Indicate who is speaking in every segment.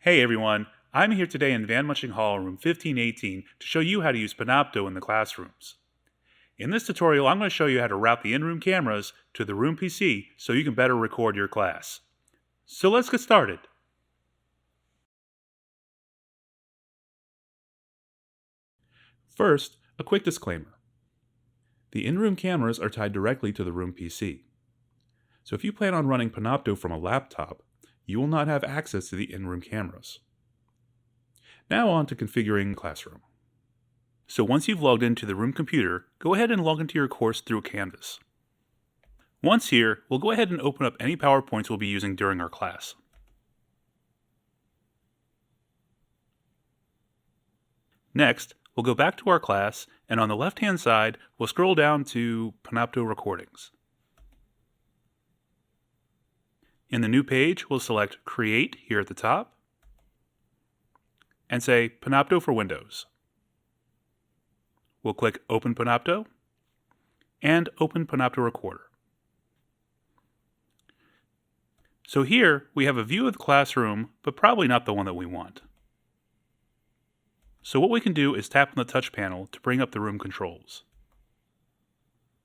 Speaker 1: Hey everyone, I'm here today in Van Munching Hall, room 1518, to show you how to use Panopto in the classrooms. In this tutorial, I'm going to show you how to route the in-room cameras to the room PC so you can better record your class. So let's get started. First, a quick disclaimer. The in-room cameras are tied directly to the room PC. So if you plan on running Panopto from a laptop, you will not have access to the in-room cameras. Now on to configuring Classroom. So once you've logged into the room computer, go ahead and log into your course through Canvas. Once here, we'll go ahead and open up any PowerPoints we'll be using during our class. Next, we'll go back to our class, and on the left-hand side, we'll scroll down to Panopto Recordings. In the new page, we'll select Create here at the top, and say Panopto for Windows. We'll click Open Panopto, and Open Panopto Recorder. So here, we have a view of the classroom, but probably not the one that we want. So what we can do is tap on the touch panel to bring up the room controls.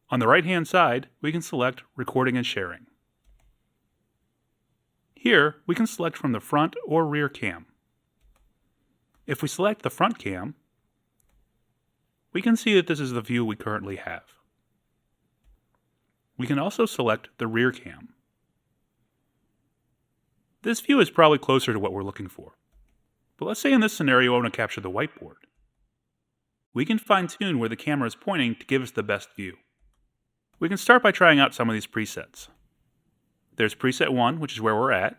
Speaker 1: On the right-hand side, we can select Recording and Sharing. Here, we can select from the front or rear cam. If we select the front cam, we can see that this is the view we currently have. We can also select the rear cam. This view is probably closer to what we're looking for. But let's say in this scenario I want to capture the whiteboard. We can fine-tune where the camera is pointing to give us the best view. We can start by trying out some of these presets. There's preset 1, which is where we're at,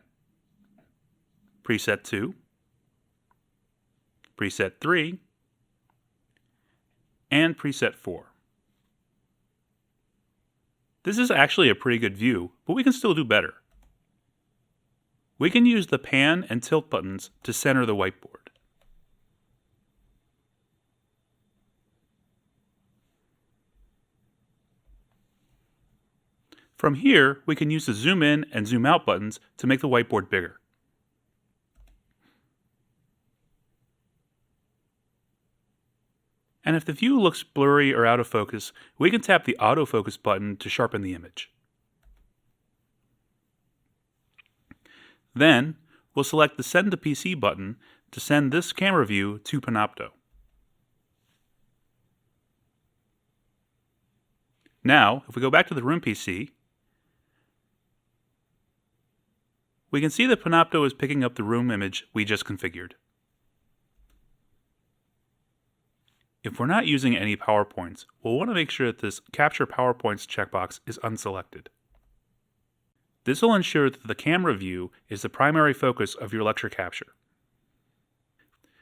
Speaker 1: preset 2, preset 3, and preset 4. This is actually a pretty good view, but we can still do better. We can use the pan and tilt buttons to center the whiteboard. From here, we can use the zoom in and zoom out buttons to make the whiteboard bigger. And if the view looks blurry or out of focus, we can tap the autofocus button to sharpen the image. Then, we'll select the Send to PC button to send this camera view to Panopto. Now, if we go back to the room PC, we can see that Panopto is picking up the room image we just configured. If we're not using any PowerPoints, we'll want to make sure that this Capture PowerPoints checkbox is unselected. This will ensure that the camera view is the primary focus of your lecture capture.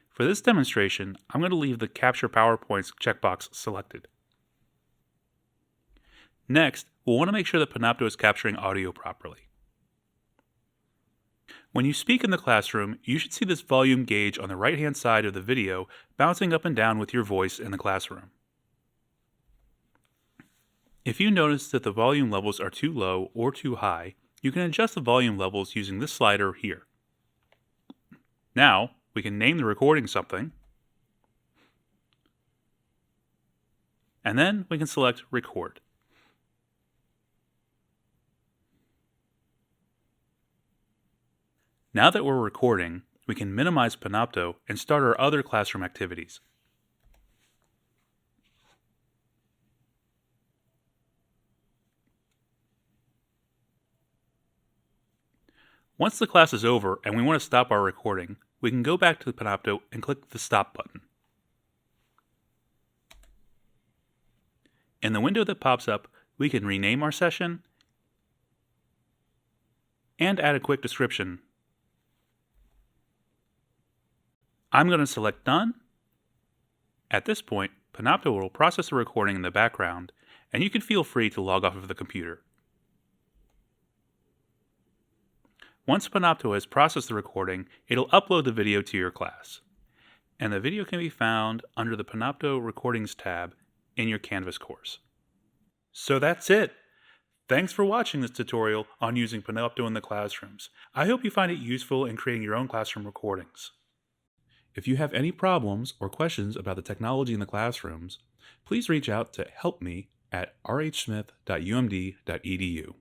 Speaker 1: For this demonstration, I'm going to leave the Capture PowerPoints checkbox selected. Next, we'll want to make sure that Panopto is capturing audio properly. When you speak in the classroom, you should see this volume gauge on the right-hand side of the video bouncing up and down with your voice in the classroom. If you notice that the volume levels are too low or too high, you can adjust the volume levels using this slider here. Now, we can name the recording something, and then we can select Record. Now that we're recording, we can minimize Panopto and start our other classroom activities. Once the class is over and we want to stop our recording, we can go back to the Panopto and click the Stop button. In the window that pops up, we can rename our session and add a quick description. I'm going to select Done. At this point, Panopto will process the recording in the background, and you can feel free to log off of the computer. Once Panopto has processed the recording, it'll upload the video to your class. And the video can be found under the Panopto Recordings tab in your Canvas course. So that's it. Thanks for watching this tutorial on using Panopto in the classrooms. I hope you find it useful in creating your own classroom recordings. If you have any problems or questions about the technology in the classrooms, please reach out to helpme@rhsmith.umd.edu.